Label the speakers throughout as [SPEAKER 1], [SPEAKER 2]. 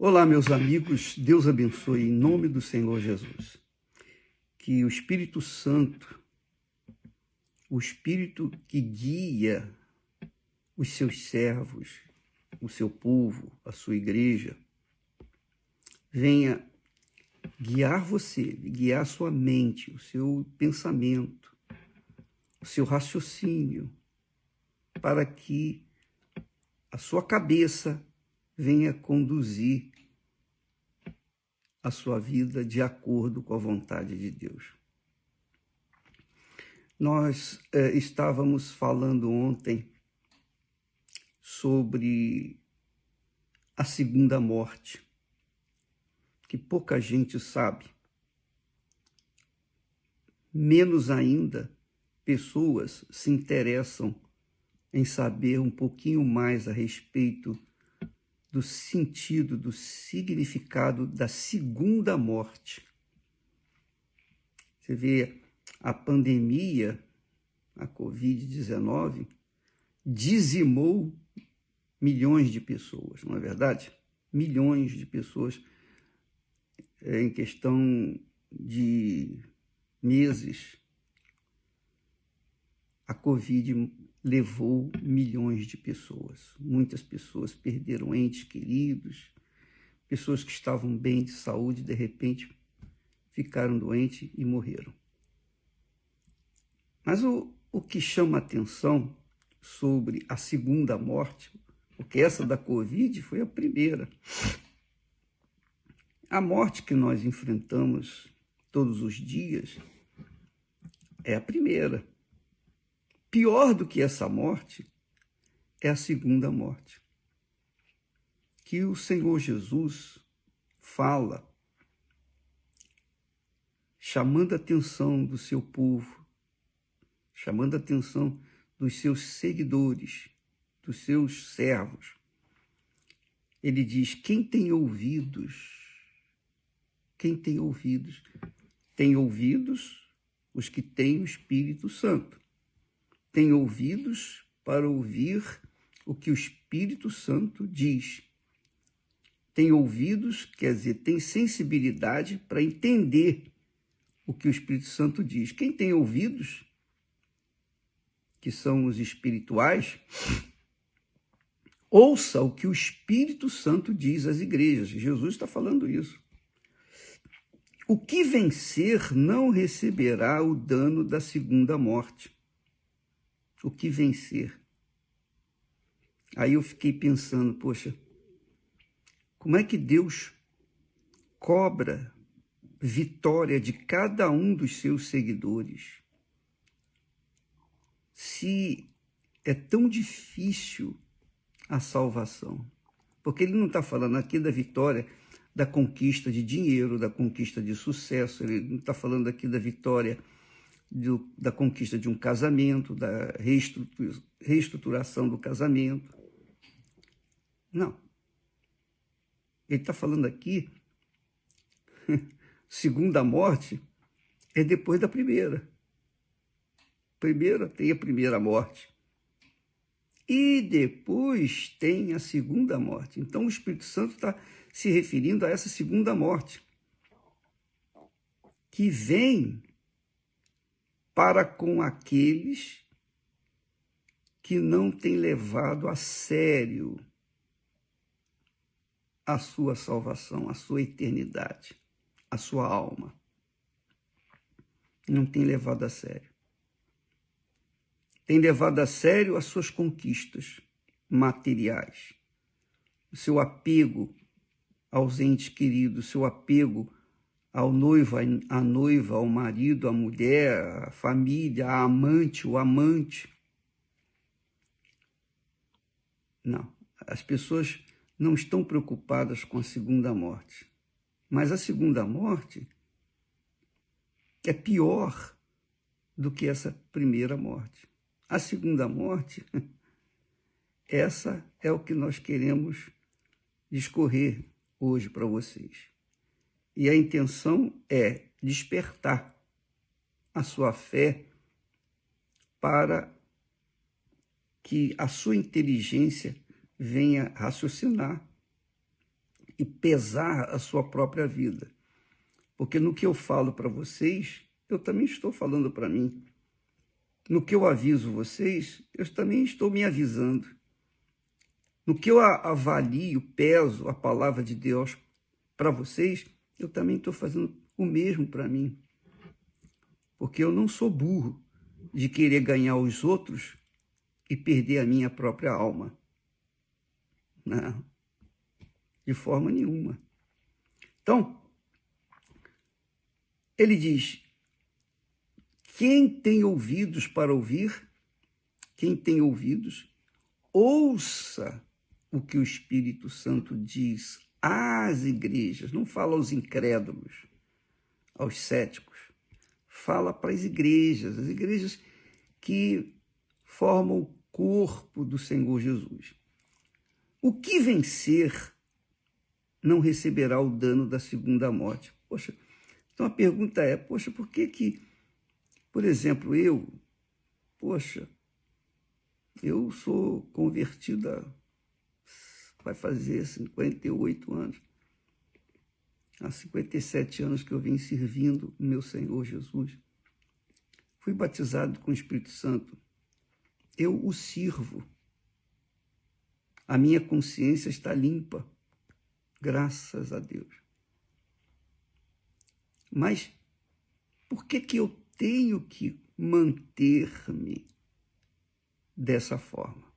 [SPEAKER 1] Olá, meus amigos, Deus abençoe em nome do Senhor Jesus. Que o Espírito Santo, o Espírito que guia os seus servos, o seu povo, a sua igreja, venha guiar você, guiar a sua mente, o seu pensamento, o seu raciocínio, para que a sua cabeça venha conduzir a sua vida de acordo com a vontade de Deus. Nós estávamos falando ontem sobre a segunda morte, que pouca gente sabe. Menos ainda, pessoas se interessam em saber um pouquinho mais a respeito do sentido, do significado da segunda morte. Você vê, a pandemia, a Covid-19, dizimou milhões de pessoas, não é verdade? Milhões de pessoas em questão de meses. A Covid levou milhões de pessoas. Muitas pessoas perderam entes queridos, pessoas que estavam bem de saúde, de repente ficaram doentes e morreram. Mas o que chama a atenção sobre a segunda morte, porque essa da Covid foi a primeira. A morte que nós enfrentamos todos os dias é a primeira. Pior do que essa morte é a segunda morte, que o Senhor Jesus fala, chamando a atenção do seu povo, chamando a atenção dos seus seguidores, dos seus servos. Ele diz: quem tem ouvidos os que têm o Espírito Santo. Tem ouvidos para ouvir o que o Espírito Santo diz. Tem ouvidos, quer dizer, tem sensibilidade para entender o que o Espírito Santo diz. Quem tem ouvidos, que são os espirituais, ouça o que o Espírito Santo diz às igrejas. Jesus está falando isso. O que vencer não receberá o dano da segunda morte. O que vencer. Aí eu fiquei pensando, poxa, como é que Deus cobra vitória de cada um dos seus seguidores? Se é tão difícil a salvação. Porque ele não está falando aqui da vitória da conquista de dinheiro, da conquista de sucesso, ele não está falando aqui da vitória da conquista de um casamento, da reestruturação do casamento. Não. Ele está falando aqui, segunda morte é depois da primeira. Primeiro tem a primeira morte. E depois tem a segunda morte. Então o Espírito Santo está se referindo a essa segunda morte, que vem para com aqueles que não têm levado a sério a sua salvação, a sua eternidade, a sua alma. Não tem levado a sério. Tem levado a sério as suas conquistas materiais, o seu apego aos entes queridos, o seu apego ao noivo, à noiva, ao marido, à mulher, à família, à amante, o amante. Não, as pessoas não estão preocupadas com a segunda morte. Mas a segunda morte é pior do que essa primeira morte. A segunda morte, essa é o que nós queremos discorrer hoje para vocês. E a intenção é despertar a sua fé para que a sua inteligência venha raciocinar e pesar a sua própria vida. Porque no que eu falo para vocês, eu também estou falando para mim. No que eu aviso vocês, eu também estou me avisando. No que eu avalio, peso a palavra de Deus para vocês, eu também estou fazendo o mesmo para mim. Porque eu não sou burro de querer ganhar os outros e perder a minha própria alma. Não, de forma nenhuma. Então, ele diz, quem tem ouvidos para ouvir, quem tem ouvidos, ouça o que o Espírito Santo diz às igrejas. Não fala aos incrédulos, aos céticos. Fala para as igrejas que formam o corpo do Senhor Jesus. O que vencer não receberá o dano da segunda morte. Poxa, então a pergunta é, poxa, por que, por exemplo, eu sou convertida, vai fazer 58 anos. Há 57 anos que eu vim servindo o meu Senhor Jesus. Fui batizado com o Espírito Santo. Eu o sirvo. A minha consciência está limpa, graças a Deus. Mas por que eu tenho que manter-me dessa forma?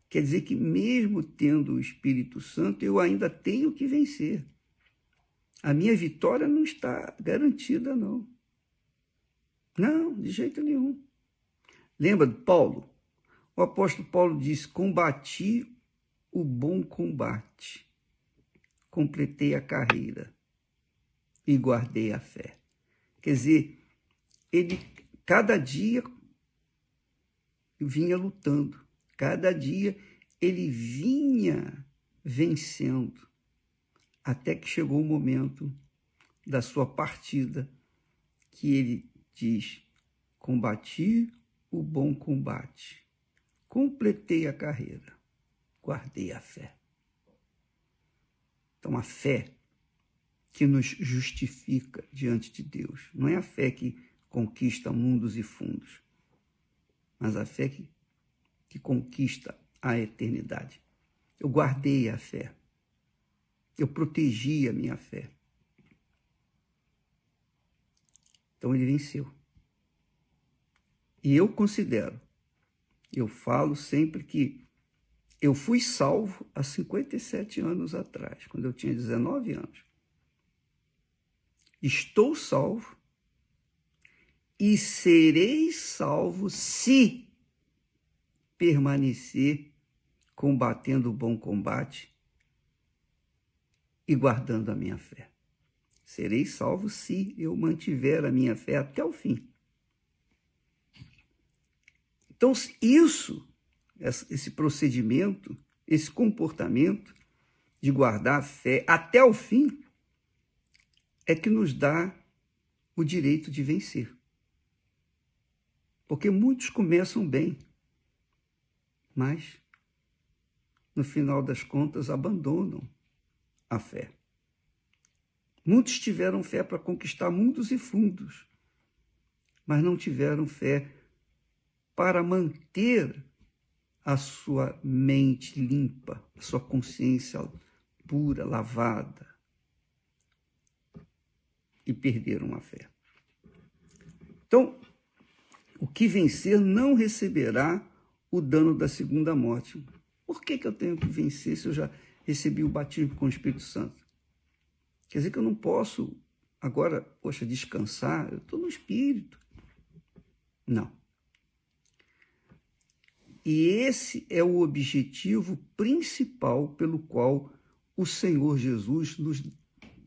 [SPEAKER 1] Quer dizer que mesmo tendo o Espírito Santo, eu ainda tenho que vencer. A minha vitória não está garantida, não. Não, de jeito nenhum. Lembra de Paulo? O apóstolo Paulo diz, combati o bom combate, completei a carreira e guardei a fé. Quer dizer, ele cada dia vinha lutando, cada dia ele vinha vencendo, até que chegou o momento da sua partida, que ele diz, combati o bom combate, completei a carreira, guardei a fé. Então, a fé que nos justifica diante de Deus, não é a fé que conquista mundos e fundos, mas a fé que conquista a eternidade. Eu guardei a fé, eu protegi a minha fé. Então, ele venceu. E eu considero, eu falo sempre que eu fui salvo há 57 anos atrás, quando eu tinha 19 anos. Estou salvo e serei salvo se permanecer combatendo o bom combate e guardando a minha fé. Serei salvo se eu mantiver a minha fé até o fim. Então, esse procedimento, esse comportamento de guardar a fé até o fim, é que nos dá o direito de vencer. Porque muitos começam bem, mas, no final das contas, abandonam a fé. Muitos tiveram fé para conquistar mundos e fundos, mas não tiveram fé para manter a sua mente limpa, a sua consciência pura, lavada, e perderam a fé. Então, o que vencer não receberá o dano da segunda morte. Por que eu tenho que vencer se eu já recebi o batismo com o Espírito Santo? Quer dizer que eu não posso agora, descansar, eu estou no Espírito. Não. E esse é o objetivo principal pelo qual o Senhor Jesus nos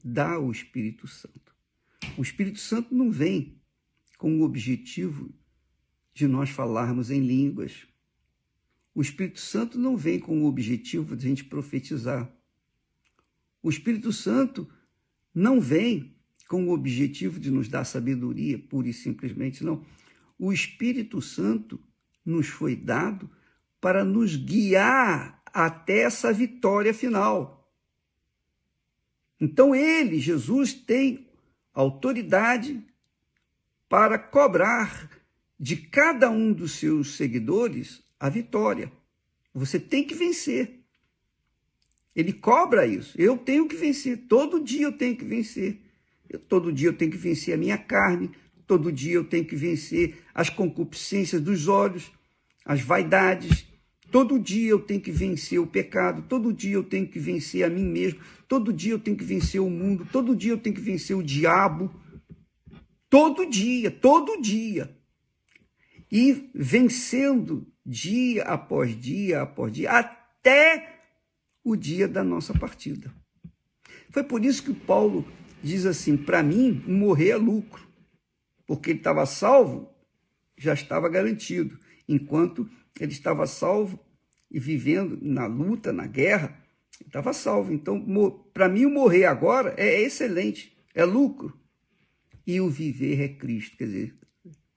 [SPEAKER 1] dá o Espírito Santo. O Espírito Santo não vem com o objetivo de nós falarmos em línguas. O Espírito Santo não vem com o objetivo de a gente profetizar. O Espírito Santo não vem com o objetivo de nos dar sabedoria, pura e simplesmente, não. O Espírito Santo nos foi dado para nos guiar até essa vitória final. Então ele, Jesus, tem autoridade para cobrar de cada um dos seus seguidores a vitória. Você tem que vencer. Ele cobra isso. Eu tenho que vencer. Todo dia eu tenho que vencer. Todo dia eu tenho que vencer a minha carne. Todo dia eu tenho que vencer as concupiscências dos olhos, as vaidades. Todo dia eu tenho que vencer o pecado. Todo dia eu tenho que vencer a mim mesmo. Todo dia eu tenho que vencer o mundo. Todo dia eu tenho que vencer o diabo. Todo dia, todo dia. E vencendo dia após dia, até o dia da nossa partida. Foi por isso que Paulo diz assim, para mim, morrer é lucro. Porque ele estava salvo, já estava garantido. Enquanto ele estava salvo e vivendo na luta, na guerra, ele estava salvo. Então, para mim, o morrer agora é excelente, é lucro. E o viver é Cristo, quer dizer,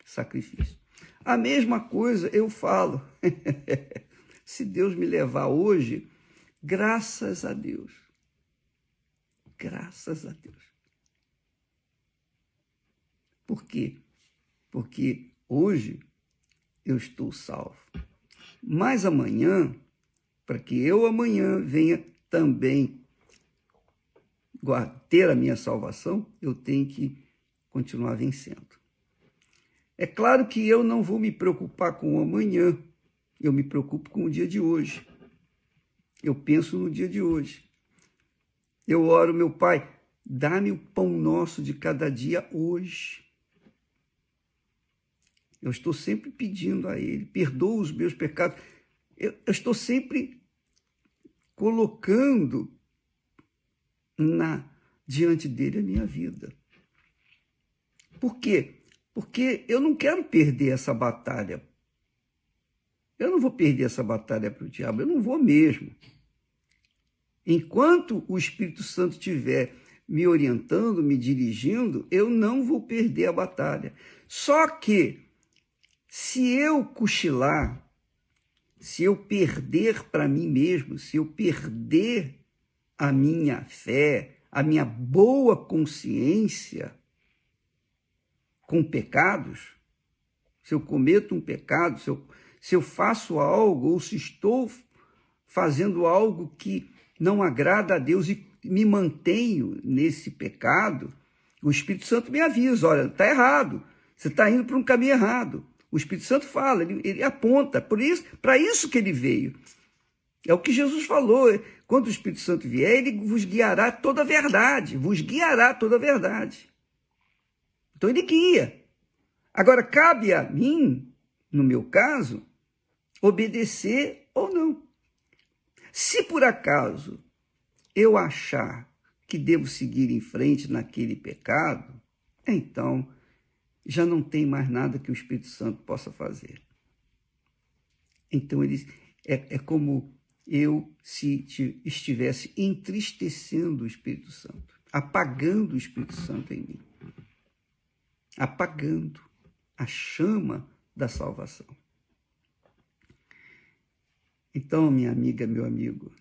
[SPEAKER 1] sacrifício. A mesma coisa eu falo. Se Deus me levar hoje, graças a Deus. Graças a Deus. Por quê? Porque hoje eu estou salvo. Mas amanhã, para que eu amanhã venha também ter a minha salvação, eu tenho que continuar vencendo. É claro que eu não vou me preocupar com o amanhã, eu me preocupo com o dia de hoje. Eu penso no dia de hoje. Eu oro, meu Pai, dá-me o pão nosso de cada dia hoje. Eu estou sempre pedindo a Ele, perdoa os meus pecados. Eu estou sempre colocando diante dele a minha vida. Por quê? Porque eu não quero perder essa batalha. Eu não vou perder essa batalha para o diabo, eu não vou mesmo. Enquanto o Espírito Santo estiver me orientando, me dirigindo, eu não vou perder a batalha. Só que, se eu cochilar, se eu perder para mim mesmo, se eu perder a minha fé, a minha boa consciência com pecados, se eu cometo um pecado, se eu faço algo ou se estou fazendo algo que não agrada a Deus e me mantenho nesse pecado, o Espírito Santo me avisa, olha, está errado, você está indo para um caminho errado. O Espírito Santo fala, ele aponta, para isso que ele veio. É o que Jesus falou, quando o Espírito Santo vier, ele vos guiará toda a verdade, vos guiará toda a verdade. Então ele guia. Agora, cabe a mim, no meu caso, obedecer ou não. Se por acaso eu achar que devo seguir em frente naquele pecado, então já não tem mais nada que o Espírito Santo possa fazer. Então é como se estivesse entristecendo o Espírito Santo, apagando o Espírito Santo em mim, apagando a chama da salvação. Então, minha amiga, meu amigo,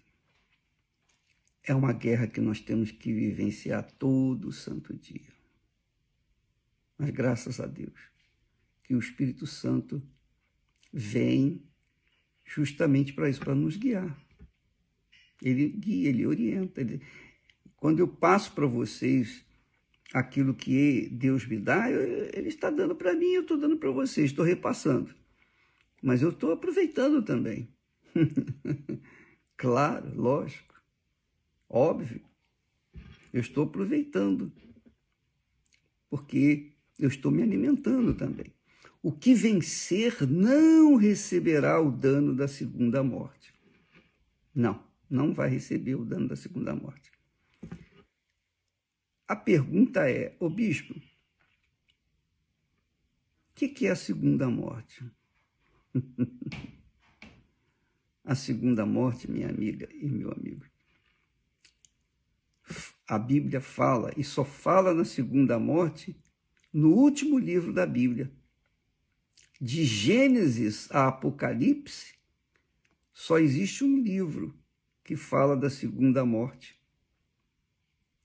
[SPEAKER 1] é uma guerra que nós temos que vivenciar todo santo dia. Mas graças a Deus que o Espírito Santo vem justamente para isso, para nos guiar. Ele guia, ele orienta. Quando eu passo para vocês aquilo que Deus me dá, ele está dando para mim, eu estou dando para vocês, estou repassando. Mas eu estou aproveitando também. Claro, lógico, óbvio. Eu estou aproveitando, porque eu estou me alimentando também. O que vencer não receberá o dano da segunda morte. Não vai receber o dano da segunda morte. A pergunta é, bispo, o que é a segunda morte? A segunda morte, minha amiga e meu amigo, a Bíblia fala, e só fala na segunda morte, no último livro da Bíblia. De Gênesis a Apocalipse, só existe um livro que fala da segunda morte,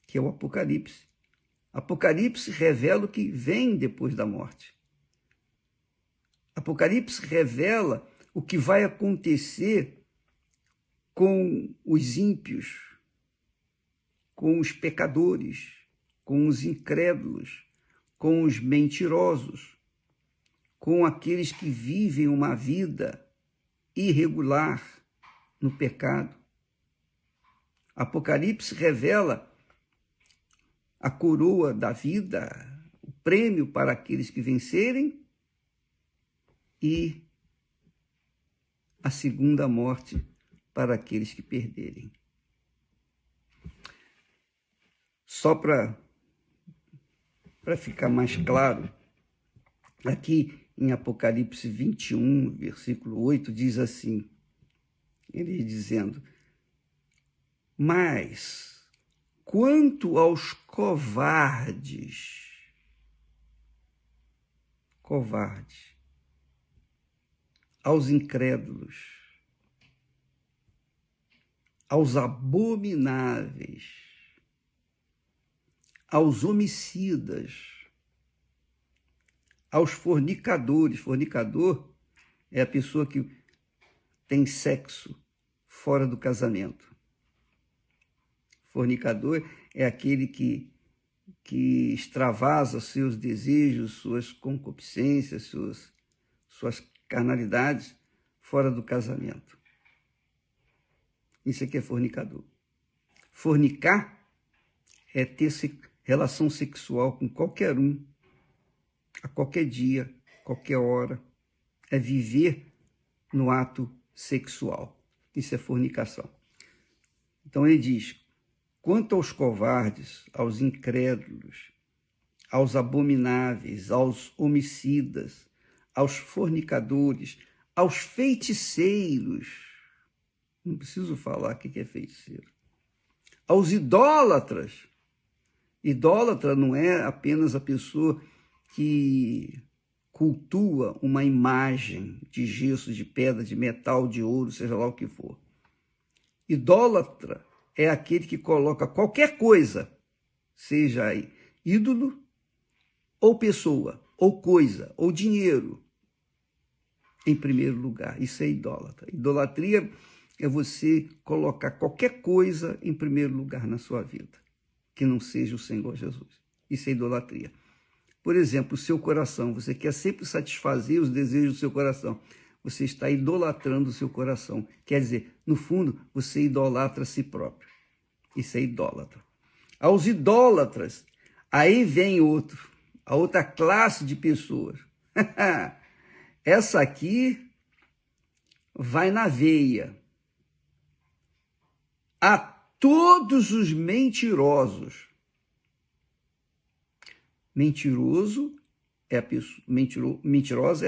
[SPEAKER 1] que é o Apocalipse. Apocalipse revela o que vem depois da morte. Apocalipse revela o que vai acontecer com os ímpios, com os pecadores, com os incrédulos, com os mentirosos, com aqueles que vivem uma vida irregular no pecado. Apocalipse revela a coroa da vida, o prêmio para aqueles que vencerem e a segunda morte para aqueles que perderem. Só para ficar mais claro, aqui em Apocalipse 21, versículo 8, diz assim, ele dizendo: mas quanto aos covardes, aos incrédulos, aos abomináveis, aos homicidas, aos fornicadores. Fornicador é a pessoa que tem sexo fora do casamento. Fornicador é aquele que extravasa seus desejos, suas concupiscências, suas carnalidades fora do casamento. Isso aqui é fornicador. Fornicar é ter relação sexual com qualquer um, a qualquer dia, qualquer hora. É viver no ato sexual. Isso é fornicação. Então ele diz: quanto aos covardes, aos incrédulos, aos abomináveis, aos homicidas, aos fornicadores, aos feiticeiros, não preciso falar o que é feiticeiro, aos idólatras. Idólatra não é apenas a pessoa que cultua uma imagem de gesso, de pedra, de metal, de ouro, seja lá o que for. Idólatra é aquele que coloca qualquer coisa, seja ídolo, ou pessoa, ou coisa, ou dinheiro, em primeiro lugar. Isso é idólatra. Idolatria é você colocar qualquer coisa em primeiro lugar na sua vida, que não seja o Senhor Jesus. Isso é idolatria. Por exemplo, o seu coração. Você quer sempre satisfazer os desejos do seu coração. Você está idolatrando o seu coração. Quer dizer, no fundo, você idolatra a si próprio. Isso é idólatra. Aos idólatras, aí vem a outra classe de pessoas. Essa aqui vai na veia. A todos os mentirosos. Mentirosa é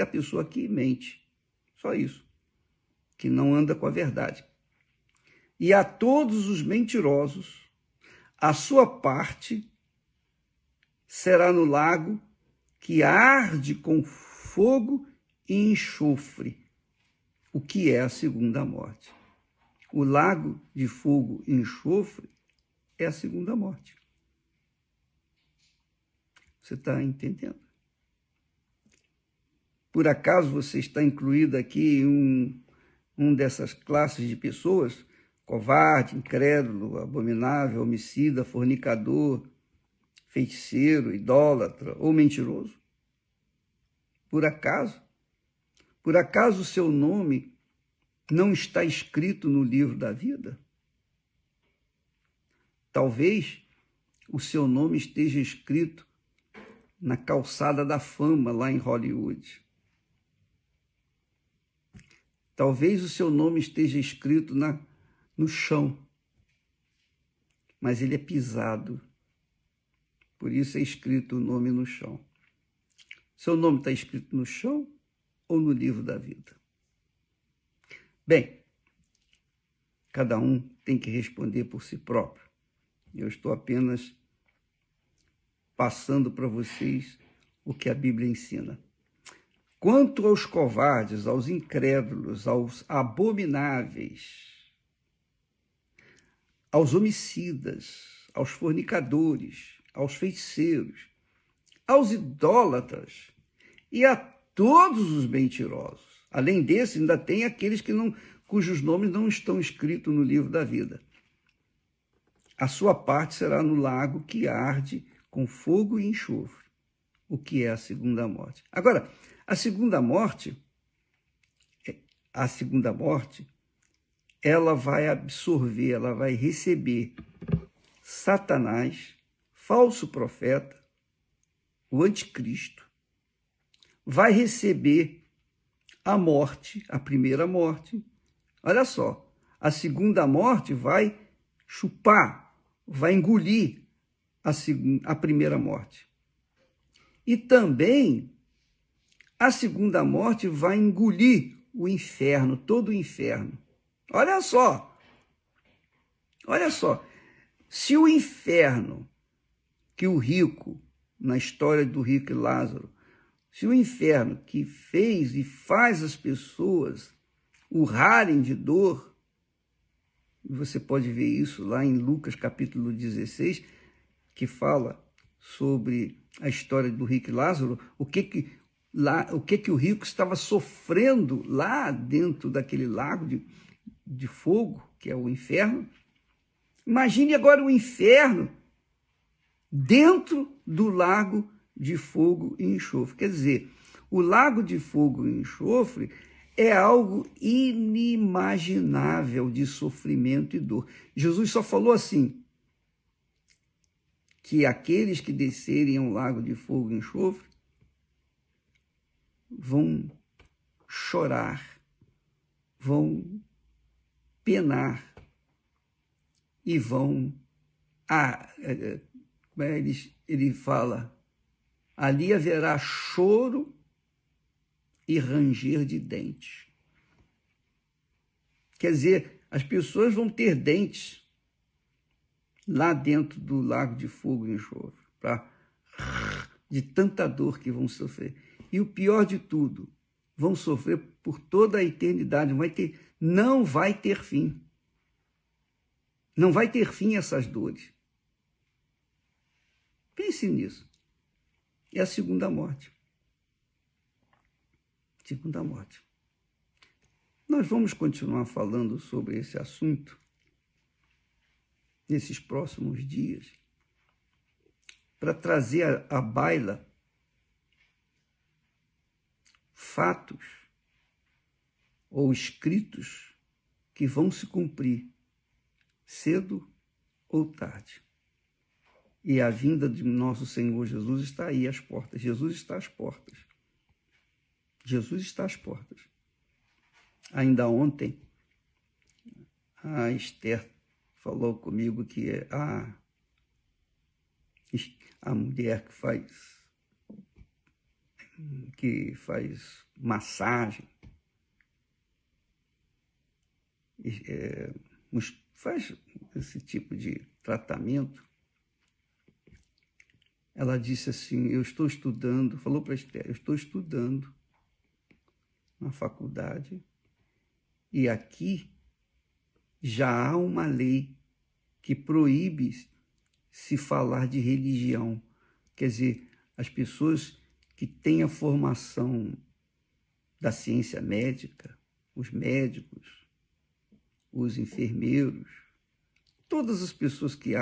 [SPEAKER 1] a pessoa que mente. Só isso. Que não anda com a verdade. E a todos os mentirosos, a sua parte será no lago que arde com fogo e enxofre, o que é a segunda morte. O lago de fogo e enxofre é a segunda morte. Você está entendendo? Por acaso você está incluído aqui em um dessas classes de pessoas? Covarde, incrédulo, abominável, homicida, fornicador, feiticeiro, idólatra ou mentiroso? Por acaso? Por acaso o seu nome não está escrito no livro da vida? Talvez o seu nome esteja escrito na calçada da fama, lá em Hollywood. Talvez o seu nome esteja escrito no chão, mas ele é pisado. Por isso é escrito o nome no chão. Seu nome está escrito no chão ou no livro da vida? Bem, cada um tem que responder por si próprio. Eu estou apenas passando para vocês o que a Bíblia ensina. Quanto aos covardes, aos incrédulos, aos abomináveis, aos homicidas, aos fornicadores, aos feiticeiros, aos idólatras e a todos os mentirosos. Além desse, ainda tem aqueles cujos nomes não estão escritos no livro da vida. A sua parte será no lago que arde com fogo e enxofre, o que é a segunda morte. Agora, a segunda morte, ela vai absorver, ela vai receber Satanás, falso profeta, o anticristo, vai receber a morte, a primeira morte. Olha só, a segunda morte vai chupar, vai engolir a primeira morte. E também a segunda morte vai engolir o inferno, todo o inferno. Olha só, se o inferno que o rico, na história do rico e Lázaro, se o inferno que fez e faz as pessoas urrarem de dor, você pode ver isso lá em Lucas capítulo 16, que fala sobre a história do rico e Lázaro, o que o rico estava sofrendo lá dentro daquele lago de fogo, que é o inferno. Imagine agora o inferno dentro do lago de fogo e enxofre. Quer dizer, o lago de fogo e enxofre é algo inimaginável de sofrimento e dor. Jesus só falou assim, que aqueles que descerem ao lago de fogo e enxofre vão chorar, vão penar e vão... ele fala, ali haverá choro e ranger de dentes. Quer dizer, as pessoas vão ter dentes lá dentro do lago de fogo e enxofre, de tanta dor que vão sofrer. E o pior de tudo, vão sofrer por toda a eternidade, não vai ter fim. Não vai ter fim essas dores. Pense nisso. É a segunda morte. Segunda morte. Nós vamos continuar falando sobre esse assunto nesses próximos dias, para trazer à baila fatos ou escritos que vão se cumprir cedo ou tarde. E a vinda de nosso Senhor Jesus está aí às portas. Jesus está às portas. Jesus está às portas. Ainda ontem, a Esther falou comigo que a mulher que faz massagem, faz esse tipo de tratamento, ela disse assim, eu estou estudando, falou para a Esther, eu estou estudando na faculdade e aqui já há uma lei que proíbe se falar de religião. Quer dizer, as pessoas que têm a formação da ciência médica, os médicos, os enfermeiros, todas as pessoas que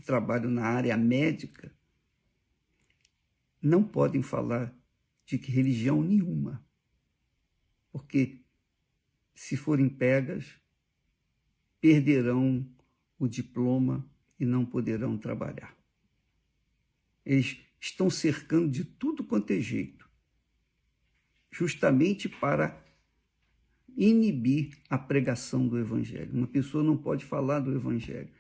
[SPEAKER 1] trabalham na área médica, não podem falar de religião nenhuma, porque se forem pegas, perderão o diploma e não poderão trabalhar. Eles estão cercando de tudo quanto é jeito, justamente para inibir a pregação do Evangelho. Uma pessoa não pode falar do Evangelho.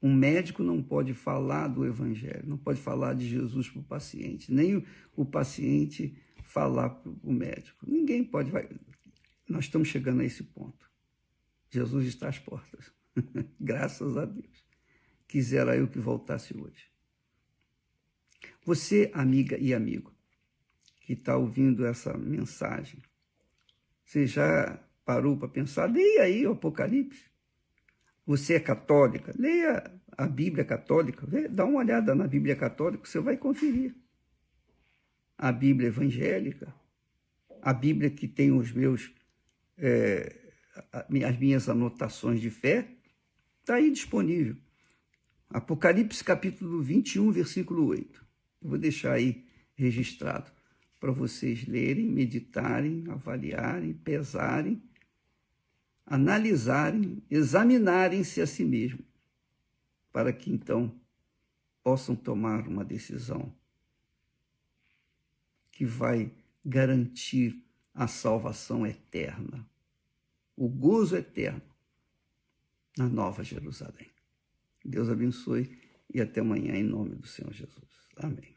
[SPEAKER 1] Um médico não pode falar do Evangelho, não pode falar de Jesus para o paciente, nem o paciente falar para o médico. Ninguém pode... Nós estamos chegando a esse ponto. Jesus está às portas. Graças a Deus. Quisera eu que voltasse hoje. Você, amiga e amigo, que está ouvindo essa mensagem, você já parou para pensar? Leia aí o Apocalipse. Você é católica? Leia a Bíblia católica. Dá uma olhada na Bíblia católica, você vai conferir. A Bíblia evangélica, a Bíblia que tem os meus, as minhas anotações de fé, está aí disponível. Apocalipse capítulo 21, versículo 8. Eu vou deixar aí registrado para vocês lerem, meditarem, avaliarem, pesarem, analisarem, examinarem-se a si mesmo, para que então possam tomar uma decisão que vai garantir a salvação eterna, o gozo eterno na Nova Jerusalém. Deus abençoe e até amanhã em nome do Senhor Jesus. Amém.